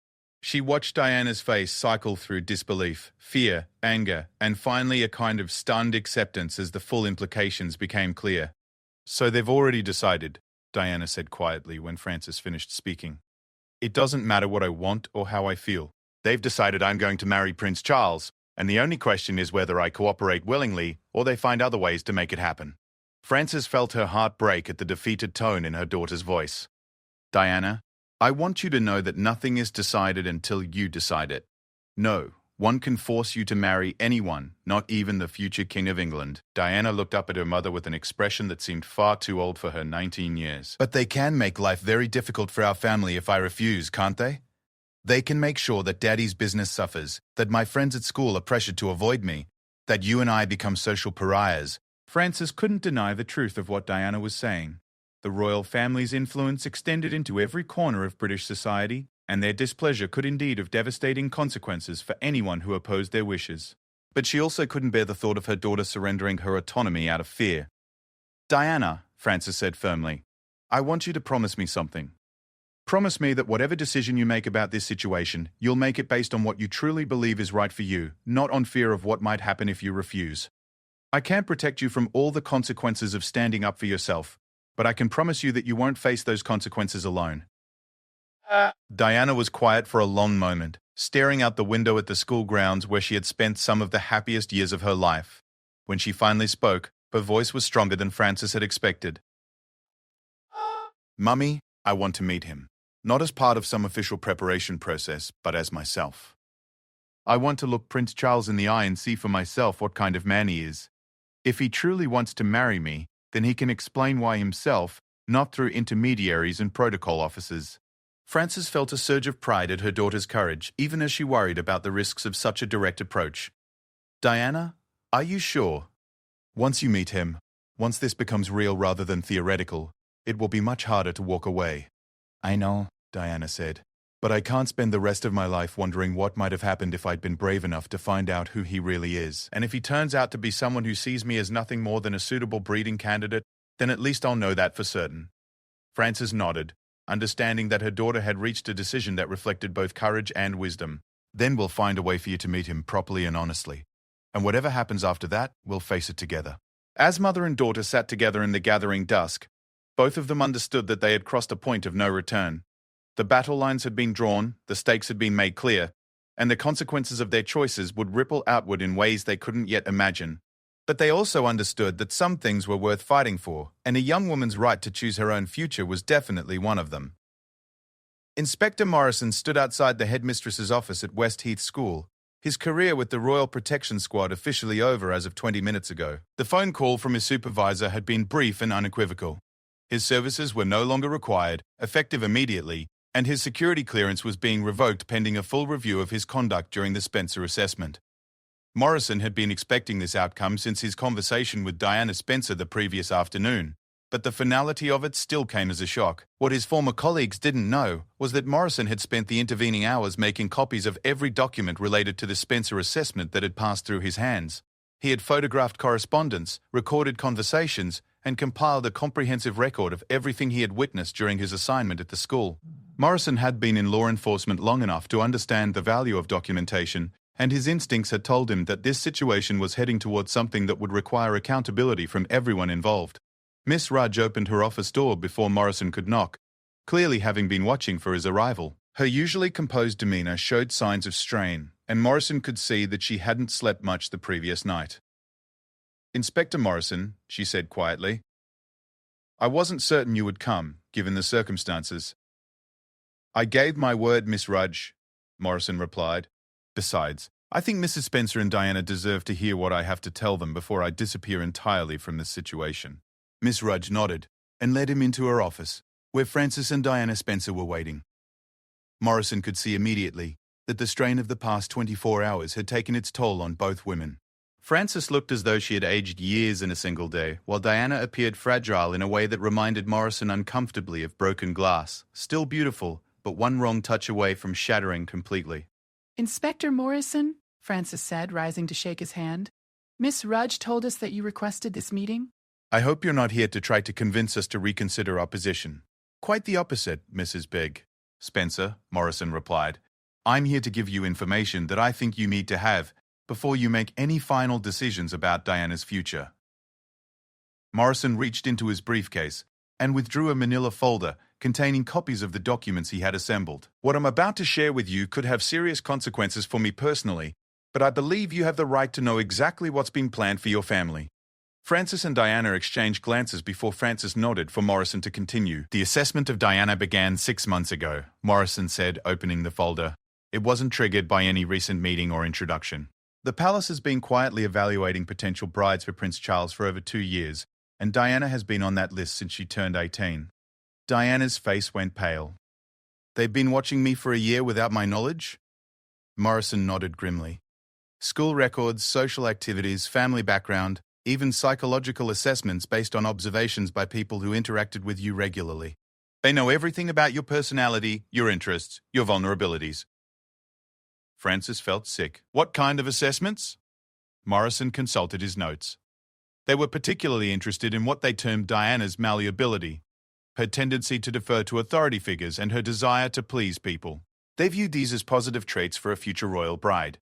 She watched Diana's face cycle through disbelief, fear, anger, and finally a kind of stunned acceptance as the full implications became clear. "So they've already decided," Diana said quietly when Frances finished speaking. "It doesn't matter what I want or how I feel. They've decided I'm going to marry Prince Charles, and the only question is whether I cooperate willingly or they find other ways to make it happen." Frances felt her heart break at the defeated tone in her daughter's voice. "Diana, I want you to know that nothing is decided until you decide it. No, one can force you to marry anyone, not even the future King of England. Diana looked up at her mother with an expression that seemed far too old for her 19 years. But they can make life very difficult for our family if I refuse, can't they? They can make sure that Daddy's business suffers, that my friends at school are pressured to avoid me, that you and I become social pariahs. Francis couldn't deny the truth of what Diana was saying. The royal family's influence extended into every corner of British society, and their displeasure could indeed have devastating consequences for anyone who opposed their wishes. But she also couldn't bear the thought of her daughter surrendering her autonomy out of fear. "Diana," Francis said firmly, "I want you to promise me something. Promise me that whatever decision you make about this situation, you'll make it based on what you truly believe is right for you, not on fear of what might happen if you refuse. I can't protect you from all the consequences of standing up for yourself, but I can promise you that you won't face those consequences alone." Diana was quiet for a long moment, staring out the window at the school grounds where she had spent some of the happiest years of her life. When she finally spoke, her voice was stronger than Francis had expected. "Mummy, I want to meet him. Not as part of some official preparation process, but as myself. I want to look Prince Charles in the eye and see for myself what kind of man he is. If he truly wants to marry me, then he can explain why himself, not through intermediaries and protocol officers." Frances felt a surge of pride at her daughter's courage, even as she worried about the risks of such a direct approach. "Diana, are you sure? Once you meet him, once this becomes real rather than theoretical, it will be much harder to walk away." "I know," Diana said, "but I can't spend the rest of my life wondering what might have happened if I'd been brave enough to find out who he really is. And if he turns out to be someone who sees me as nothing more than a suitable breeding candidate, then at least I'll know that for certain." Frances nodded, understanding that her daughter had reached a decision that reflected both courage and wisdom. "Then we'll find a way for you to meet him properly and honestly. And whatever happens after that, we'll face it together." As mother and daughter sat together in the gathering dusk, both of them understood that they had crossed a point of no return. The battle lines had been drawn, the stakes had been made clear, and the consequences of their choices would ripple outward in ways they couldn't yet imagine. But they also understood that some things were worth fighting for, and a young woman's right to choose her own future was definitely one of them. Inspector Morrison stood outside the headmistress's office at West Heath School, his career with the Royal Protection Squad officially over as of 20 minutes ago. The phone call from his supervisor had been brief and unequivocal. His services were no longer required, effective immediately, and his security clearance was being revoked pending a full review of his conduct during the Spencer assessment. Morrison had been expecting this outcome since his conversation with Diana Spencer the previous afternoon, but the finality of it still came as a shock. What his former colleagues didn't know was that Morrison had spent the intervening hours making copies of every document related to the Spencer assessment that had passed through his hands. He had photographed correspondence, recorded conversations, and compiled a comprehensive record of everything he had witnessed during his assignment at the school. Morrison had been in law enforcement long enough to understand the value of documentation, and his instincts had told him that this situation was heading towards something that would require accountability from everyone involved. Miss Rudge opened her office door before Morrison could knock, clearly having been watching for his arrival. Her usually composed demeanor showed signs of strain, and Morrison could see that she hadn't slept much the previous night. "Inspector Morrison," she said quietly, "I wasn't certain you would come, given the circumstances." "I gave my word, Miss Rudge," Morrison replied. "Besides, I think Mrs. Spencer and Diana deserve to hear what I have to tell them before I disappear entirely from this situation." Miss Rudge nodded and led him into her office, where Francis and Diana Spencer were waiting. Morrison could see immediately that the strain of the past 24 hours had taken its toll on both women. Francis looked as though she had aged years in a single day, while Diana appeared fragile in a way that reminded Morrison uncomfortably of broken glass, still beautiful, but one wrong touch away from shattering completely. "Inspector Morrison," Francis said, rising to shake his hand, "Miss Rudge told us that you requested this meeting." "I hope you're not here to try to convince us to reconsider our position." "Quite the opposite, Mrs. Bigg." "Spencer," Morrison replied, "I'm here to give you information that I think you need to have before you make any final decisions about Diana's future." Morrison reached into his briefcase and withdrew a manila folder containing copies of the documents he had assembled. "What I'm about to share with you could have serious consequences for me personally, but I believe you have the right to know exactly what's been planned for your family. Francis and Diana exchanged glances before Francis nodded for Morrison to continue. The assessment of Diana began 6 months ago, Morrison said, opening the folder. It wasn't triggered by any recent meeting or introduction. The palace has been quietly evaluating potential brides for Prince Charles for over 2 years, and Diana has been on that list since she turned 18. Diana's face went pale. They've been watching me for a year without my knowledge? Morrison nodded grimly. School records, social activities, family background, even psychological assessments based on observations by people who interacted with you regularly. They know everything about your personality, your interests, your vulnerabilities. Francis felt sick. What kind of assessments? Morrison consulted his notes. They were particularly interested in what they termed Diana's malleability, her tendency to defer to authority figures, and her desire to please people. They viewed these as positive traits for a future royal bride.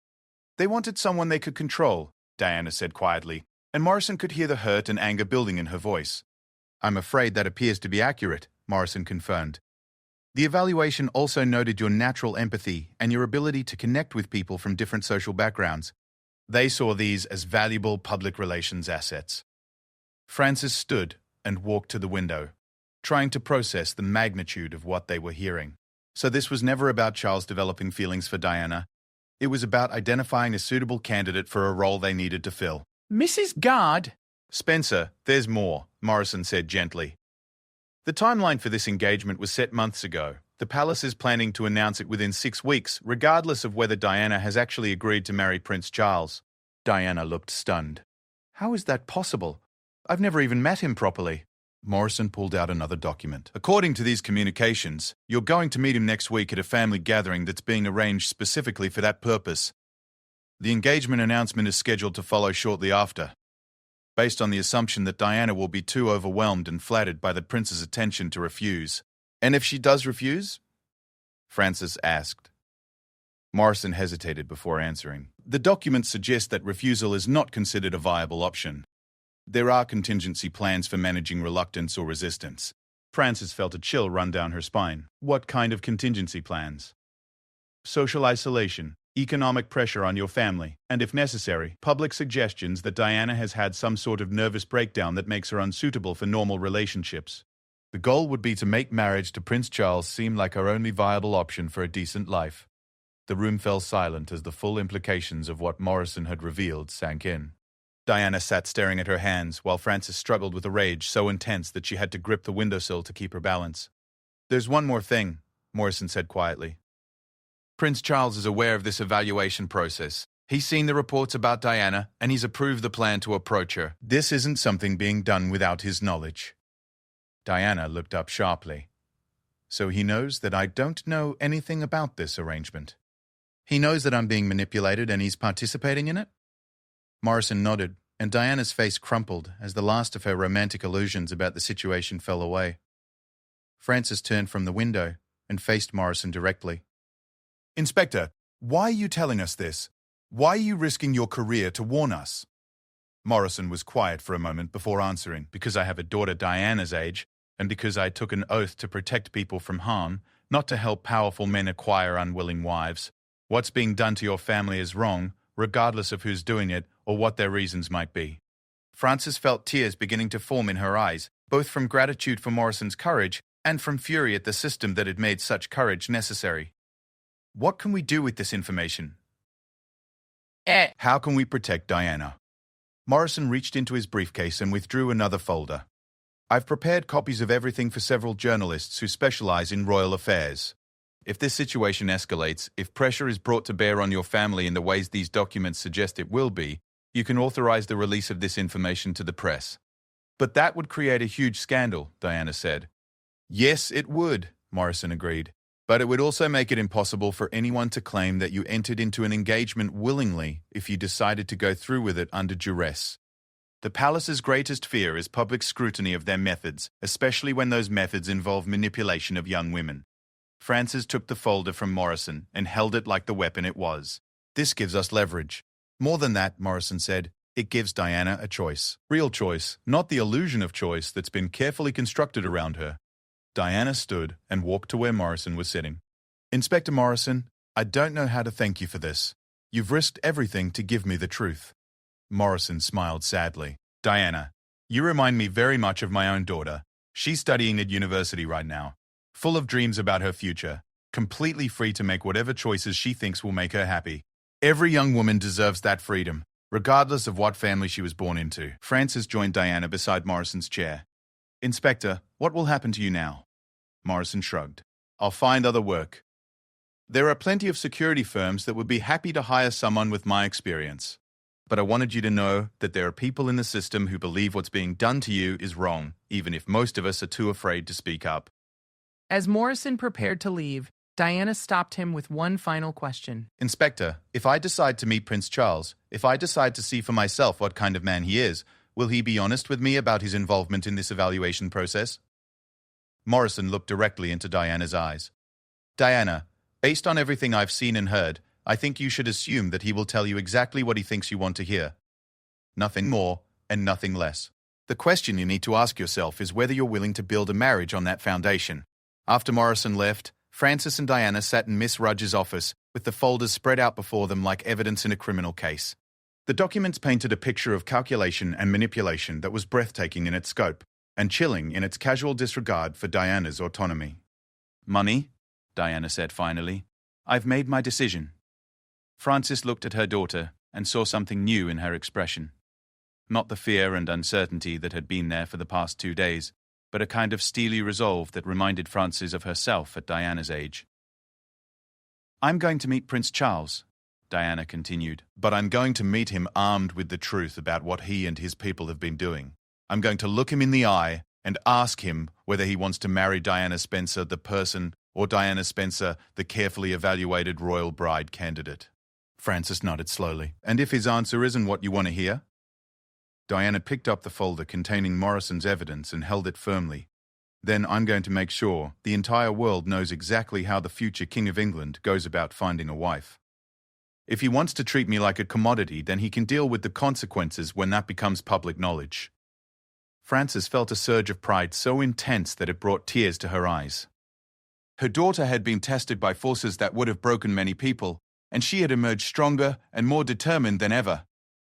They wanted someone they could control, Diana said quietly, and Morrison could hear the hurt and anger building in her voice. I'm afraid that appears to be accurate, Morrison confirmed. The evaluation also noted your natural empathy and your ability to connect with people from different social backgrounds. They saw these as valuable public relations assets. Francis stood and walked to the window, trying to process the magnitude of what they were hearing. So this was never about Charles developing feelings for Diana. It was about identifying a suitable candidate for a role they needed to fill. Mrs. Guard. Spencer, there's more, Morrison said gently. The timeline for this engagement was set months ago. The palace is planning to announce it within 6 weeks, regardless of whether Diana has actually agreed to marry Prince Charles. Diana looked stunned. How is that possible? I've never even met him properly. Morrison pulled out another document. According to these communications, you're going to meet him next week at a family gathering that's being arranged specifically for that purpose. The engagement announcement is scheduled to follow shortly after, based on the assumption that Diana will be too overwhelmed and flattered by the prince's attention to refuse. And if she does refuse? Francis asked. Morrison hesitated before answering. The documents suggest that refusal is not considered a viable option. There are contingency plans for managing reluctance or resistance. Francis felt a chill run down her spine. What kind of contingency plans? Social isolation, economic pressure on your family, and if necessary, public suggestions that Diana has had some sort of nervous breakdown that makes her unsuitable for normal relationships. The goal would be to make marriage to Prince Charles seem like our only viable option for a decent life. The room fell silent as the full implications of what Morrison had revealed sank in. Diana sat staring at her hands while Francis struggled with a rage so intense that she had to grip the windowsill to keep her balance. There's one more thing, Morrison said quietly. Prince Charles is aware of this evaluation process. He's seen the reports about Diana, and he's approved the plan to approach her. This isn't something being done without his knowledge. Diana looked up sharply. So he knows that I don't know anything about this arrangement. He knows that I'm being manipulated and he's participating in it? Morrison nodded, and Diana's face crumpled as the last of her romantic illusions about the situation fell away. Francis turned from the window and faced Morrison directly. Inspector, why are you telling us this? Why are you risking your career to warn us? Morrison was quiet for a moment before answering. Because I have a daughter Diana's age, and because I took an oath to protect people from harm, not to help powerful men acquire unwilling wives. What's being done to your family is wrong, regardless of who's doing it or what their reasons might be. Frances felt tears beginning to form in her eyes, both from gratitude for Morrison's courage and from fury at the system that had made such courage necessary. What can we do with this information? How can we protect Diana? Morrison reached into his briefcase and withdrew another folder. I've prepared copies of everything for several journalists who specialize in royal affairs. If this situation escalates, if pressure is brought to bear on your family in the ways these documents suggest it will be, you can authorize the release of this information to the press. But that would create a huge scandal, Diana said. Yes, it would, Morrison agreed. But it would also make it impossible for anyone to claim that you entered into an engagement willingly if you decided to go through with it under duress. The palace's greatest fear is public scrutiny of their methods, especially when those methods involve manipulation of young women. Francis took the folder from Morrison and held it like the weapon it was. This gives us leverage. More than that, Morrison said, it gives Diana a choice. Real choice, not the illusion of choice that's been carefully constructed around her. Diana stood and walked to where Morrison was sitting. Inspector Morrison, I don't know how to thank you for this. You've risked everything to give me the truth. Morrison smiled sadly. Diana, You remind me very much of my own daughter. She's studying at university right now, full of dreams about her future, completely free to make whatever choices she thinks will make her happy. Every young woman deserves that freedom, regardless of what family she was born into. Francis joined Diana beside Morrison's chair. Inspector, what will happen to you now? Morrison shrugged. I'll find other work. There are plenty of security firms that would be happy to hire someone with my experience. But I wanted you to know that there are people in the system who believe what's being done to you is wrong, even if most of us are too afraid to speak up. As Morrison prepared to leave, Diana stopped him with one final question. Inspector, if I decide to meet Prince Charles, if I decide to see for myself what kind of man he is, will he be honest with me about his involvement in this evaluation process? Morrison looked directly into Diana's eyes. Diana, based on everything I've seen and heard, I think you should assume that he will tell you exactly what he thinks you want to hear. Nothing more and nothing less. The question you need to ask yourself is whether you're willing to build a marriage on that foundation. After Morrison left, Francis and Diana sat in Miss Rudge's office with the folders spread out before them like evidence in a criminal case. The documents painted a picture of calculation and manipulation that was breathtaking in its scope and chilling in its casual disregard for Diana's autonomy. Money, Diana said finally. I've made my decision. Francis looked at her daughter and saw something new in her expression. Not the fear and uncertainty that had been there for the past 2 days, but a kind of steely resolve that reminded Francis of herself at Diana's age. I'm going to meet Prince Charles, Diana continued, but I'm going to meet him armed with the truth about what he and his people have been doing. I'm going to look him in the eye and ask him whether he wants to marry Diana Spencer, the person, or Diana Spencer, the carefully evaluated royal bride candidate. Francis nodded slowly. And if his answer isn't what you want to hear? Diana picked up the folder containing Morrison's evidence and held it firmly. Then I'm going to make sure the entire world knows exactly how the future King of England goes about finding a wife. If he wants to treat me like a commodity, then he can deal with the consequences when that becomes public knowledge. Frances felt a surge of pride so intense that it brought tears to her eyes. Her daughter had been tested by forces that would have broken many people, and she had emerged stronger and more determined than ever.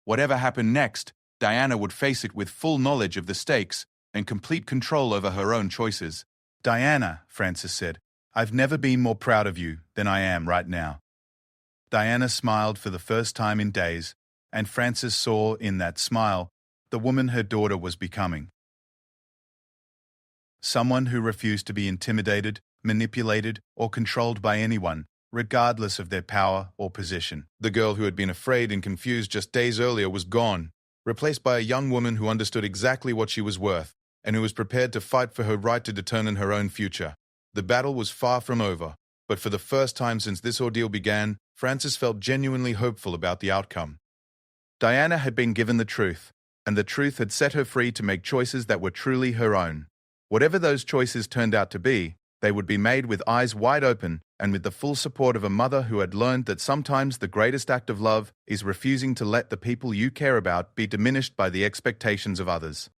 Whatever happened next, Diana would face it with full knowledge of the stakes and complete control over her own choices. Diana, Francis said, I've never been more proud of you than I am right now. Diana smiled for the first time in days, and Francis saw in that smile the woman her daughter was becoming. Someone who refused to be intimidated, manipulated, or controlled by anyone, regardless of their power or position. The girl who had been afraid and confused just days earlier was gone, replaced by a young woman who understood exactly what she was worth and who was prepared to fight for her right to determine her own future. The battle was far from over, but for the first time since this ordeal began, Francis felt genuinely hopeful about the outcome. Diana had been given the truth, and the truth had set her free to make choices that were truly her own. Whatever those choices turned out to be, they would be made with eyes wide open and with the full support of a mother who had learned that sometimes the greatest act of love is refusing to let the people you care about be diminished by the expectations of others.